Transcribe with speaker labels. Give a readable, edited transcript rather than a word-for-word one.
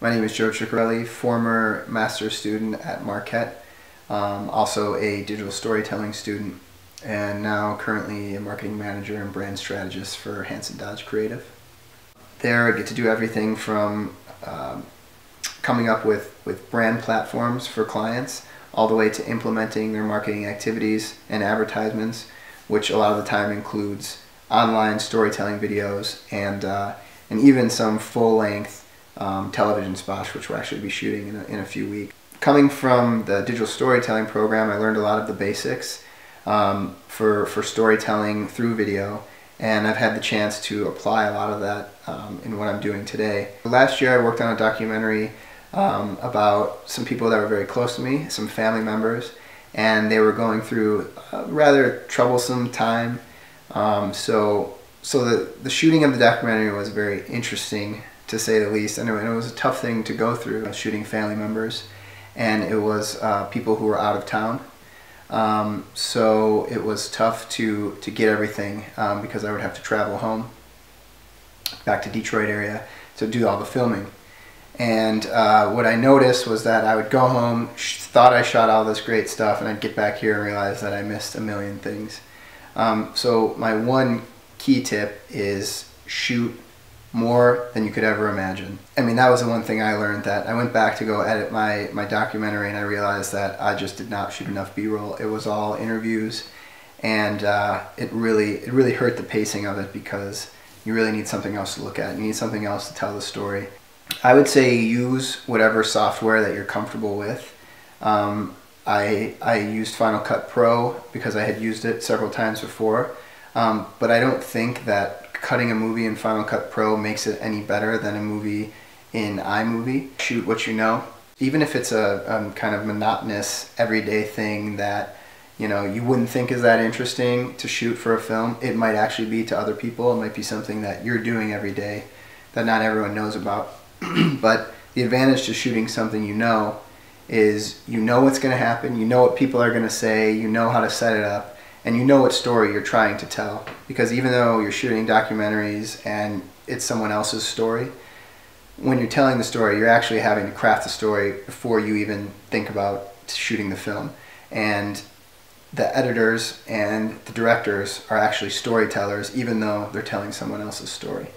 Speaker 1: My name is Joe Ciccarelli, former master's student at Marquette, also a digital storytelling student, and now currently a marketing manager and brand strategist for Hanson Dodge Creative. There I get to do everything from coming up with brand platforms for clients all the way to implementing their marketing activities and advertisements, which a lot of the time includes online storytelling videos and even some full-length television spots, which we'll actually be shooting in a few weeks. Coming from the digital storytelling program, I learned a lot of the basics for storytelling through video, and I've had the chance to apply a lot of that in what I'm doing today. Last year I worked on a documentary about some people that were very close to me, some family members, and they were going through a rather troublesome time. So the shooting of the documentary was very interesting, to say the least. And it was a tough thing to go through, shooting family members, and it was people who were out of town. So it was tough to get everything because I would have to travel home, back to Detroit area, to do all the filming. And what I noticed was that I would go home, thought I shot all this great stuff, and I'd get back here and realize that I missed a million things. So my one key tip is shoot more than you could ever imagine. I mean, that was the one thing I learned, that I went back to go edit my documentary and I realized that I just did not shoot enough B-roll. It was all interviews, and it really hurt the pacing of it because you really need something else to look at. You need something else to tell the story. I would say use whatever software that you're comfortable with. I used Final Cut Pro because I had used it several times before, but I don't think that cutting a movie in Final Cut Pro makes it any better than a movie in iMovie. Shoot what you know. Even if it's a kind of monotonous, everyday thing that you wouldn't think is that interesting to shoot for a film, it might actually be to other people. It might be something that you're doing every day that not everyone knows about. But the advantage to shooting something is you know what's going to happen, you know what people are going to say, you know how to set it up, and you know what story you're trying to tell. Because even though you're shooting documentaries and it's someone else's story, when you're telling the story, you're actually having to craft the story before you even think about shooting the film. And the editors and the directors are actually storytellers, even though they're telling someone else's story.